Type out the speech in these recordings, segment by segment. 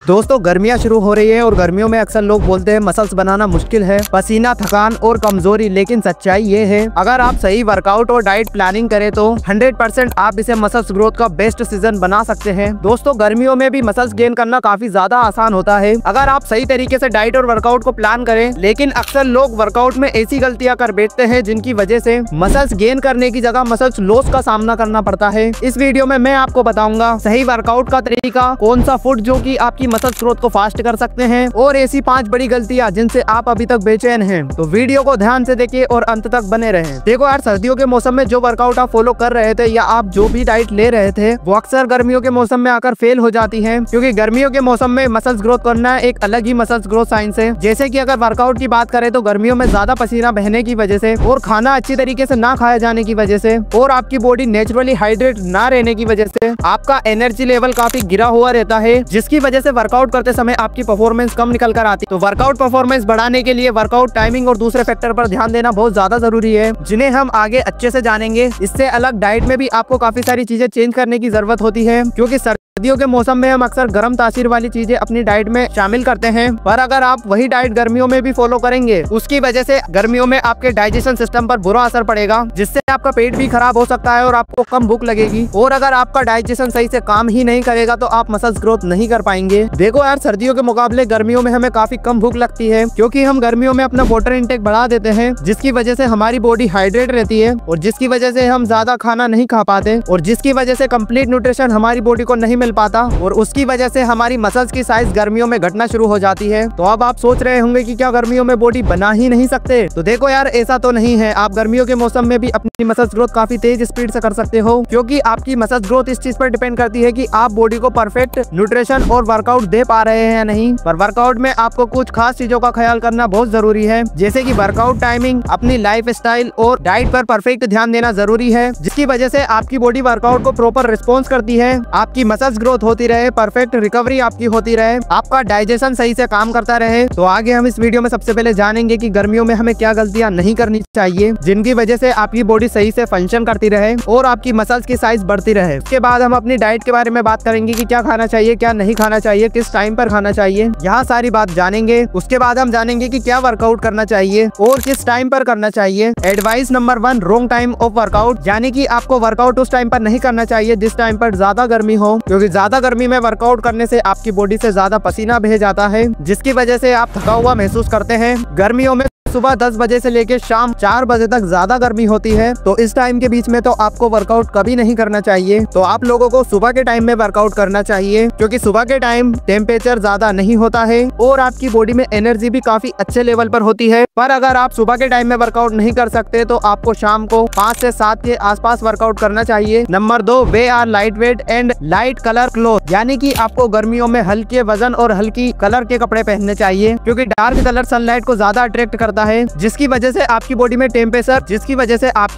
दोस्तों गर्मियां शुरू हो रही है और गर्मियों में अक्सर लोग बोलते हैं मसल्स बनाना मुश्किल है, पसीना, थकान और कमजोरी। लेकिन सच्चाई ये है, अगर आप सही वर्कआउट और डाइट प्लानिंग करें तो 100% आप इसे मसल्स ग्रोथ का बेस्ट सीजन बना सकते हैं। दोस्तों गर्मियों में भी मसल्स गेन करना काफी ज्यादा आसान होता है अगर आप सही तरीके से डाइट और वर्कआउट को प्लान करें। लेकिन अक्सर लोग वर्कआउट में ऐसी गलतियां कर बैठते हैं जिनकी वजह से मसल्स गेन करने की जगह मसल्स लॉस का सामना करना पड़ता है। इस वीडियो में मैं आपको बताऊंगा सही वर्कआउट का तरीका, कौन सा फूड जो कि आपकी मसल्स ग्रोथ को फास्ट कर सकते हैं और ऐसी 5 बड़ी गलतियां जिनसे आप अभी तक बेचैन हैं। तो वीडियो को ध्यान से देखिए और अंत तक बने रहें। देखो यार, सर्दियों के मौसम में जो वर्कआउट आप फॉलो कर रहे थे या आप जो भी डाइट ले रहे थे वो अक्सर गर्मियों के मौसम में आकर फेल हो जाती है, क्योंकि गर्मियों के मौसम में मसल्स ग्रोथ करना एक अलग ही मसल्स ग्रोथ साइंस है। जैसे कि अगर वर्कआउट की बात करें तो गर्मियों में ज्यादा पसीना बहने की वजह से और खाना अच्छी तरीके से ना खाया जाने की वजह से और आपकी बॉडी नेचुरली हाइड्रेट ना रहने की वजह से आपका एनर्जी लेवल काफी गिरा हुआ रहता है, जिसकी वजह से वर्कआउट करते समय आपकी परफॉर्मेंस कम निकल कर आती है। तो वर्कआउट परफॉर्मेंस बढ़ाने के लिए वर्कआउट टाइमिंग और दूसरे फैक्टर पर ध्यान देना बहुत ज्यादा जरूरी है, जिन्हें हम आगे अच्छे से जानेंगे। इससे अलग डाइट में भी आपको काफी सारी चीजें चेंज करने की जरूरत होती है, क्योंकि सर्दियों के मौसम में हम अक्सर गर्म तासीर वाली चीजें अपनी डाइट में शामिल करते हैं। पर अगर आप वही डाइट गर्मियों में भी फॉलो करेंगे, उसकी वजह से गर्मियों में आपके डाइजेशन सिस्टम पर बुरा असर पड़ेगा, जिससे आपका पेट भी खराब हो सकता है और आपको कम भूख लगेगी। और अगर आपका डाइजेशन सही से काम ही नहीं करेगा तो आप मसल्स ग्रोथ नहीं कर पाएंगे। देखो यार, सर्दियों के मुकाबले गर्मियों में हमें काफी कम भूख लगती है, क्योंकि हम गर्मियों में अपना वाटर इंटेक बढ़ा देते हैं, जिसकी वजह से हमारी बॉडी हाइड्रेट रहती है और जिसकी वजह से हम ज्यादा खाना नहीं खा पाते और जिसकी वजह से कंप्लीट न्यूट्रिशन हमारी बॉडी को नहीं मिल पाता और उसकी वजह से हमारी मसल्स की साइज गर्मियों में घटना शुरू हो जाती है। तो अब आप सोच रहे होंगे कि क्या गर्मियों में बॉडी बना ही नहीं सकते? तो देखो यार, ऐसा तो नहीं है। आप गर्मियों के मौसम में भी अपनी मसल्स ग्रोथ काफी तेज स्पीड से कर सकते हो, क्योंकि आपकी मसल्स ग्रोथ इस चीज पर डिपेंड करती है कि आप बॉडी को परफेक्ट न्यूट्रिशन और वर्कआउट दे पा रहे हैं या नहीं। पर वर्कआउट में आपको कुछ खास चीजों का ख्याल करना बहुत जरूरी है, जैसे कि वर्कआउट टाइमिंग, अपनी लाइफ स्टाइल और डाइट पर परफेक्ट ध्यान देना जरूरी है, जिसकी वजह से आपकी बॉडी वर्कआउट को प्रॉपर रिस्पॉन्स करती है, आपकी मसल्स ग्रोथ होती रहे, परफेक्ट रिकवरी आपकी होती रहे, आपका डाइजेशन सही से काम करता रहे। तो आगे हम इस वीडियो में सबसे पहले जानेंगे कि गर्मियों में हमें क्या गलतियां नहीं करनी चाहिए, जिनकी वजह से आपकी बॉडी सही से फंक्शन करती रहे और आपकी मसल्स की साइज बढ़ती रहे। उसके बाद हम अपनी डाइट के बारे में बात करेंगे कि क्या खाना चाहिए, क्या नहीं खाना चाहिए, किस टाइम पर खाना चाहिए, यहाँ सारी बात जानेंगे। उसके बाद हम जानेंगे कि क्या वर्कआउट करना चाहिए और किस टाइम पर करना चाहिए। Advice number 1, wrong time of workout, यानी कि आपको वर्कआउट उस टाइम पर नहीं करना चाहिए जिस टाइम पर ज्यादा गर्मी हो, क्योंकि ज्यादा गर्मी में वर्कआउट करने से आपकी बॉडी से ज्यादा पसीना बह जाता है, जिसकी वजह से आप थका हुआ महसूस करते हैं। गर्मियों में सुबह 10 बजे से लेकर शाम 4 बजे तक ज्यादा गर्मी होती है, तो इस टाइम के बीच में तो आपको वर्कआउट कभी नहीं करना चाहिए। तो आप लोगों को सुबह के टाइम में वर्कआउट करना चाहिए, क्योंकि सुबह के टाइम टेम्परेचर ज्यादा नहीं होता है और आपकी बॉडी में एनर्जी भी काफी अच्छे लेवल पर होती है। पर अगर आप सुबह के टाइम में वर्कआउट नहीं कर सकते तो आपको शाम को 5 से 7 के आसपास वर्कआउट करना चाहिए। Number 2, wear light weight and light colour cloth, यानी कि आपको गर्मियों में हल्के वजन और हल्की कलर के कपड़े पहनने चाहिए, क्योंकि डार्क कलर सनलाइट को ज्यादा अट्रैक्ट करता है, जिसकी वजह से आपकी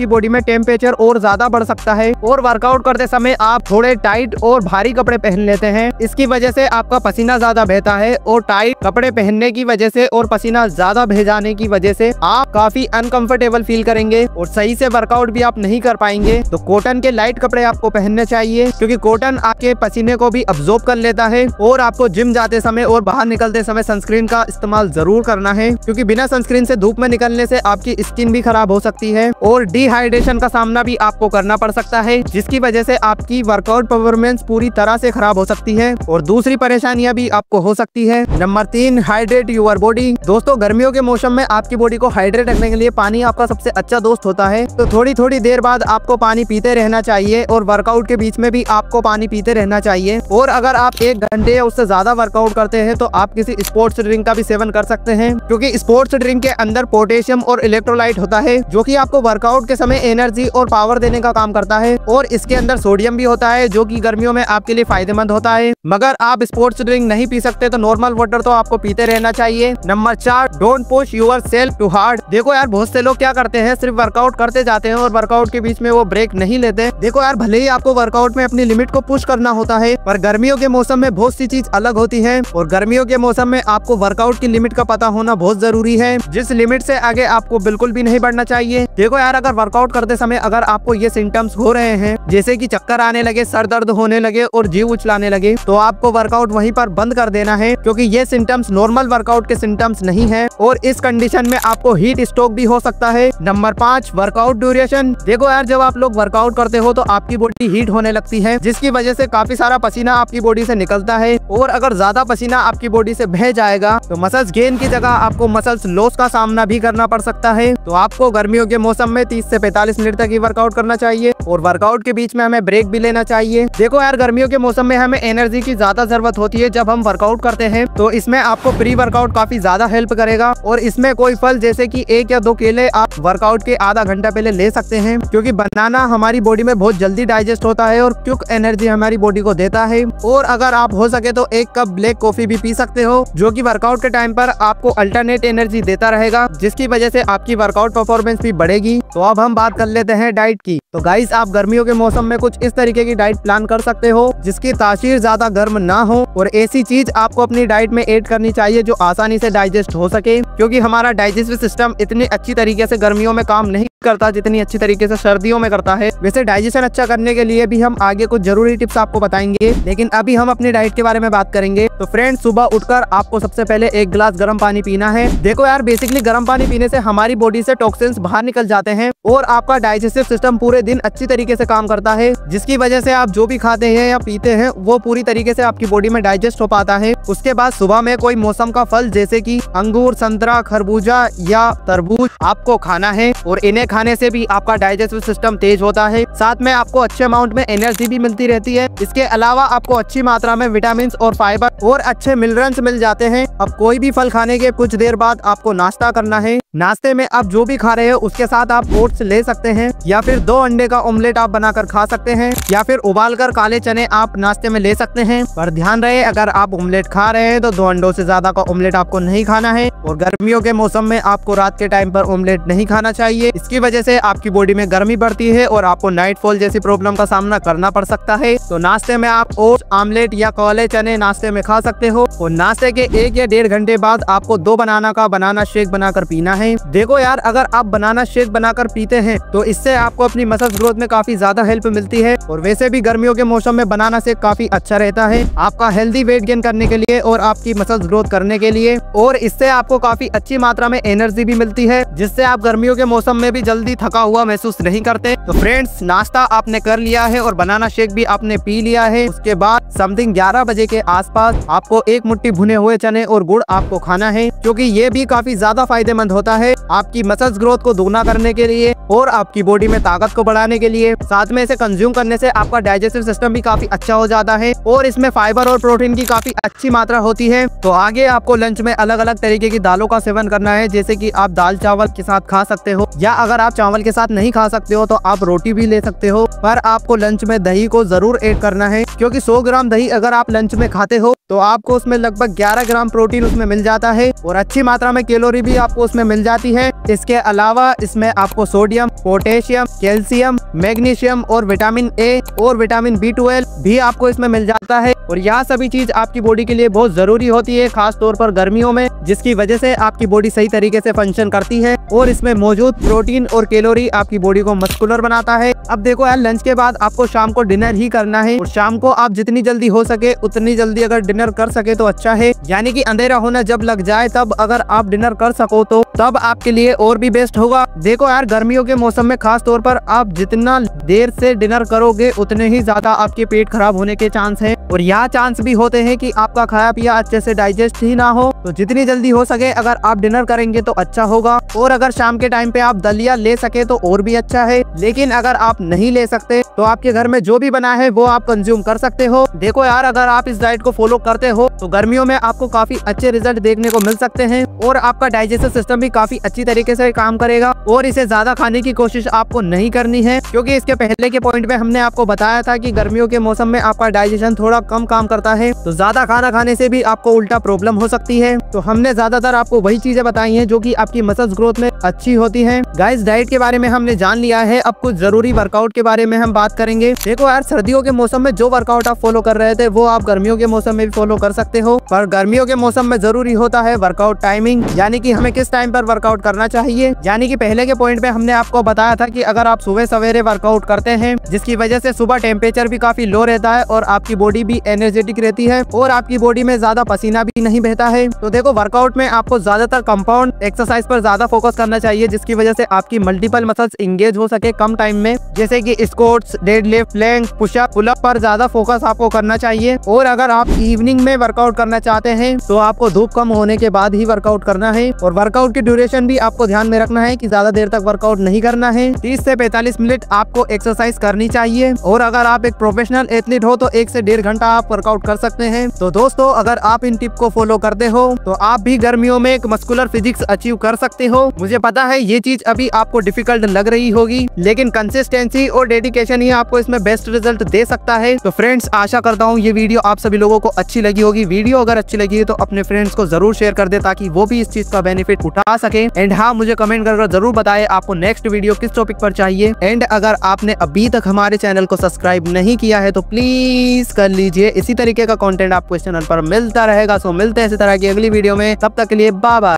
बॉडी में टेम्परेचर और ज्यादा बढ़ सकता है और वर्कआउट करते समय आप थोड़े टाइट और भारी कपड़े पहन लेते हैं। इसकी वजह से आपका पसीना ज्यादा बहता है और टाइट कपड़े पहनने की वजह से और पसीना ज्यादा बह जाने की वजह से आप काफी अनकंफर्टेबल फील करेंगे और सही से वर्कआउट भी आप नहीं कर पाएंगे। तो कॉटन के लाइट कपड़े आपको पहनने चाहिए, क्योंकि कॉटन आपके पसीने को भी अब्सॉर्ब कर लेता है। और आपको जिम जाते समय और बाहर निकलते समय सनस्क्रीन का इस्तेमाल जरूर करना है, क्योंकि बिना सनस्क्रीन से धूप में निकलने से आपकी स्किन भी खराब हो सकती है और डिहाइड्रेशन का सामना भी आपको करना पड़ सकता है, जिसकी वजह से आपकी वर्कआउट परफॉर्मेंस पूरी तरह से खराब हो सकती है और दूसरी परेशानियां भी आपको हो सकती है। Number 3, hydrate your body. दोस्तों गर्मियों के मौसम में आपकी बॉडी को हाइड्रेट रखने के लिए पानी आपका सबसे अच्छा दोस्त होता है, तो थोड़ी थोड़ी देर बाद आपको पानी पीते रहना चाहिए और वर्कआउट के बीच में भी आपको पानी पीते रहना चाहिए। और अगर आप 1 घंटे या उससे ज्यादा वर्कआउट करते हैं तो आप किसी स्पोर्ट्स ड्रिंक का भी सेवन कर सकते हैं, क्योंकि स्पोर्ट्स ड्रिंक के अंदर पोटेशियम और इलेक्ट्रोलाइट होता है, जो कि आपको वर्कआउट के समय एनर्जी और पावर देने का काम करता है। और इसके अंदर सोडियम भी होता है, जो कि गर्मियों में आपके लिए फायदेमंद होता है। मगर आप स्पोर्ट्स ड्रिंक नहीं पी सकते तो नॉर्मल वाटर तो आपको पीते रहना चाहिए। Number 4, don't push yourself too hard. देखो यार, बहुत से लोग क्या करते हैं, सिर्फ वर्कआउट करते जाते हैं और वर्कआउट के बीच में वो ब्रेक नहीं लेते। देखो यार, भले ही आपको वर्कआउट में अपनी लिमिट को पुश करना होता है, पर गर्मियों के मौसम में बहुत सी चीज अलग होती है और गर्मियों के मौसम में आपको वर्कआउट की लिमिट का पता होना बहुत जरूरी है। जिस इस लिमिट से आगे आपको बिल्कुल भी नहीं बढ़ना चाहिए। देखो यार, अगर वर्कआउट करते समय अगर आपको ये सिम्टम्स हो रहे हैं, जैसे कि चक्कर आने लगे, सर दर्द होने लगे और जीव उछलाने लगे, तो आपको वर्कआउट वहीं पर बंद कर देना है, क्योंकि ये सिम्टम्स नॉर्मल वर्कआउट के सिम्टम्स नहीं है और इस कंडीशन में आपको हीट स्ट्रोक भी हो सकता है। Number 5, workout duration. देखो यार, जब आप लोग वर्कआउट करते हो तो आपकी बॉडी हीट होने लगती है, जिसकी वजह से काफी सारा पसीना आपकी बॉडी से निकलता है और अगर ज्यादा पसीना आपकी बॉडी से बह जाएगा तो मसल्स गेन की जगह आपको मसल्स लॉस का सामना भी करना पड़ सकता है। तो आपको गर्मियों के मौसम में 30 से 45 मिनट तक ही वर्कआउट करना चाहिए और वर्कआउट के बीच में हमें ब्रेक भी लेना चाहिए। देखो यार, गर्मियों के मौसम में हमें एनर्जी की ज्यादा जरूरत होती है जब हम वर्कआउट करते हैं, तो इसमें आपको प्री वर्कआउट काफी ज्यादा हेल्प करेगा और इसमें कोई फल जैसे कि 1 या 2 केले आप वर्कआउट के आधा घंटा पहले ले सकते हैं, क्योंकि बनाना हमारी बॉडी में बहुत जल्दी डाइजेस्ट होता है और क्विक एनर्जी हमारी बॉडी को देता है। और अगर आप हो सके तो 1 कप ब्लैक कॉफी भी पी सकते हो, जो कि वर्कआउट के टाइम पर आपको अल्टरनेट एनर्जी देता रहेगा, जिसकी वजह से आपकी वर्कआउट परफॉर्मेंस भी बढ़ेगी। तो अब हम बात कर लेते हैं डाइट की। तो गाइस, आप गर्मियों के मौसम में कुछ इस तरीके की डाइट प्लान कर सकते हो जिसकी तासीर ज्यादा गर्म ना हो और ऐसी चीज आपको अपनी डाइट में ऐड करनी चाहिए जो आसानी से डाइजेस्ट हो सके, क्योंकि हमारा डाइजेस्टिव सिस्टम इतनी अच्छी तरीके से गर्मियों में काम नहीं करता जितनी अच्छी तरीके से सर्दियों में करता है। वैसे डाइजेशन अच्छा करने के लिए भी हम आगे कुछ जरूरी टिप्स आपको बताएंगे, लेकिन अभी हम अपनी डाइट के बारे में बात करेंगे। तो फ्रेंड्स, सुबह उठकर आपको सबसे पहले 1 गिलास गर्म पानी पीना है। देखो यार, बेसिकली गर्म पानी पीने से हमारी बॉडी से टॉक्सिन्स बाहर निकल जाते हैं और आपका डाइजेस्टिव सिस्टम पूरे दिन अच्छी तरीके से काम करता है, जिसकी वजह से आप जो भी खाते हैं या पीते हैं वो पूरी तरीके से आपकी बॉडी में डाइजेस्ट हो पाता है। उसके बाद सुबह में कोई मौसम का फल जैसे कि अंगूर, संतरा, खरबूजा या तरबूज आपको खाना है और इन्हें खाने से भी आपका डाइजेस्टिव सिस्टम तेज होता है। साथ में आपको अच्छे अमाउंट में एनर्जी भी मिलती रहती है। इसके अलावा आपको अच्छी मात्रा में विटामिन और फाइबर और अच्छे मिनरल्स मिल जाते हैं। अब कोई भी फल खाने के कुछ देर बाद आपको नाश्ता करना है। नाश्ते में आप जो भी खा रहे हो उसके साथ आप ओट्स ले सकते हैं या फिर 2 अंडे का ऑमलेट आप बनाकर खा सकते हैं या फिर उबालकर काले चने आप नाश्ते में ले सकते हैं। पर ध्यान रहे, अगर आप ऑमलेट खा रहे हैं तो 2 अंडों से ज्यादा का ऑमलेट आपको नहीं खाना है और गर्मियों के मौसम में आपको रात के टाइम पर ऑमलेट नहीं खाना चाहिए। इसकी वजह से आपकी बॉडी में गर्मी बढ़ती है और आपको नाइट फॉल जैसी प्रॉब्लम का सामना करना पड़ सकता है। तो नाश्ते में आप ओट्स, ऑमलेट या काले चने नाश्ते में खा सकते हो और नाश्ते के 1 या 1.5 घंटे बाद आपको 2 बनाना का बनाना शेक बनाकर पीना है। देखो यार, अगर आप बनाना शेक बनाकर पीते हैं तो इससे आपको अपनी मसल्स ग्रोथ में काफी ज्यादा हेल्प मिलती है और वैसे भी गर्मियों के मौसम में बनाना शेक काफी अच्छा रहता है आपका हेल्दी वेट गेन करने के लिए और आपकी मसल्स ग्रोथ करने के लिए, और इससे आपको काफी अच्छी मात्रा में एनर्जी भी मिलती है, जिससे आप गर्मियों के मौसम में भी जल्दी थका हुआ महसूस नहीं करते। तो फ्रेंड्स, नाश्ता आपने कर लिया है और बनाना शेक भी आपने पी लिया है। उसके बाद समथिंग 11 बजे के आसपास आपको 1 मुट्ठी भुने हुए चने और गुड़ आपको खाना है, क्योंकि ये भी काफी ज्यादा फायदेमंद होता है आपकी मसल्स ग्रोथ को दोगुना करने के लिए और आपकी बॉडी में ताकत को बढ़ाने के लिए। साथ में इसे कंज्यूम करने से आपका डाइजेस्टिव सिस्टम भी काफी अच्छा हो जाता है और इसमें फाइबर और प्रोटीन की काफी अच्छी मात्रा होती है। तो आगे आपको लंच में अलग अलग तरीके की दालों का सेवन करना है, जैसे कि आप दाल चावल के साथ खा सकते हो या अगर आप चावल के साथ नहीं खा सकते हो तो आप रोटी भी ले सकते हो। पर आपको लंच में दही को जरूर ऐड करना है, क्योंकि 100 ग्राम दही अगर आप लंच में खाते हो तो आपको उसमें लगभग 11 ग्राम प्रोटीन उसमें मिल जाता है और अच्छी मात्रा में कैलोरी भी आपको उसमें मिल जाती है। इसके अलावा इसमें आपको सोडियम, पोटेशियम, कैल्शियम, मैग्नीशियम और विटामिन ए और विटामिन B12 भी आपको इसमें मिल जाता है और यह सभी चीज आपकी बॉडी के लिए बहुत जरूरी होती है, खास तौर पर गर्मियों में, जिसकी वजह से आपकी बॉडी सही तरीके से फंक्शन करती है और इसमें मौजूद प्रोटीन और कैलोरी आपकी बॉडी को मस्कुलर बनाता है। अब देखो यार, लंच के बाद आपको शाम को डिनर ही करना है और शाम को आप जितनी जल्दी हो सके उतनी जल्दी अगर डिनर कर सके तो अच्छा है, यानी कि अंधेरा होना जब लग जाए तब अगर आप डिनर कर सको तो तब आपके लिए और भी बेस्ट होगा। देखो यार, गर्मियों के मौसम में खास तौर पर आप जितना देर से डिनर करोगे उतने ही ज्यादा आपके पेट खराब होने के चांस है और यहाँ चांस भी होते हैं कि आपका खाया पिया अच्छे से डाइजेस्ट ही ना हो। तो जितनी जल्दी हो सके अगर आप डिनर करेंगे तो अच्छा होगा और अगर शाम के टाइम पे आप दलिया ले सके तो और भी अच्छा है, लेकिन अगर आप नहीं ले सकते तो आपके घर में जो भी बना है वो आप कंज्यूम कर सकते हो। देखो यार, अगर आप इस डाइट को फॉलो करते हो तो गर्मियों में आपको काफी अच्छे रिजल्ट देखने को मिल सकते हैं और आपका डाइजेस्टिव सिस्टम भी काफी अच्छी तरीके से काम करेगा और इसे ज्यादा खाने की कोशिश आपको नहीं करनी है, क्योंकि इसके पहले के पॉइंट में हमने आपको बताया था कि गर्मियों के मौसम में आपका डाइजेशन थोड़ा कम काम करता है, तो ज्यादा खाना खाने से भी आपको उल्टा प्रॉब्लम हो सकती है। तो हमने ज्यादातर आपको वही चीजें बताई हैं जो कि आपकी मसल्स ग्रोथ में अच्छी होती हैं। गाइस, डाइट के बारे में हमने जान लिया है, अब कुछ जरूरी वर्कआउट के बारे में हम बात करेंगे। देखो यार, सर्दियों के मौसम में जो वर्कआउट आप फॉलो कर रहे थे वो आप गर्मियों के मौसम में भी फॉलो कर सकते हो, पर गर्मियों के मौसम में जरूरी होता है वर्कआउट टाइमिंग, यानी कि हमें किस टाइम पर रेगुलर वर्कआउट करना चाहिए। यानी कि पहले के पॉइंट पे हमने आपको बताया था कि अगर आप सुबह सवेरे वर्कआउट करते हैं, जिसकी वजह से सुबह टेम्परेचर भी काफी लो रहता है और आपकी बॉडी भी एनर्जेटिक रहती है और आपकी बॉडी में ज्यादा पसीना भी नहीं बहता है। तो देखो, वर्कआउट में आपको ज्यादातर कंपाउंड एक्सरसाइज पर ज्यादा फोकस करना चाहिए, जिसकी वजह से आपकी मल्टीपल मसल्स इंगेज हो सके कम टाइम में, जैसे कि squats, deadlift, plank, pushup, pullup पर ज्यादा फोकस आपको करना चाहिए। और अगर आप इवनिंग में वर्कआउट करना चाहते हैं तो आपको धूप कम होने के बाद ही वर्कआउट करना है। और वर्कआउट की ड्यूरेशन भी आपको ध्यान में रखना है कि ज्यादा देर तक वर्कआउट नहीं करना है। 30 से 45 मिनट आपको एक्सरसाइज करनी चाहिए। और अगर आप एक प्रोफेशनल एथलीट हो तो 1 से 1.5 घंटा आप वर्कआउट कर सकते हैं। तो दोस्तों, अगर आप इन टिप को फॉलो करते हो तो आप भी गर्मियों में एक मस्कुलर फिजिक्स अचीव कर सकते हो। मुझे पता है ये चीज अभी आपको डिफिकल्ट लग रही होगी, लेकिन कंसिस्टेंसी और डेडिकेशन ही आपको इसमें बेस्ट रिजल्ट दे सकता है। तो फ्रेंड्स, आशा करता हूँ ये वीडियो आप सभी लोगों को अच्छी लगी होगी। वीडियो अगर अच्छी लगी है तो अपने फ्रेंड्स को जरूर शेयर कर दे ताकि वो भी इस चीज का बेनिफिट उठा सके। एंड हाँ, मुझे कमेंट कर जरूर बताएं आपको नेक्स्ट वीडियो किस टॉपिक पर चाहिए। एंड अगर आपने अभी तक हमारे चैनल को सब्सक्राइब नहीं किया है तो प्लीज कर लीजिए। इसी तरीके का कंटेंट आपको इस चैनल पर मिलता रहेगा। सो मिलते हैं इसी तरह की अगली वीडियो में, तब तक के लिए बाय बाय।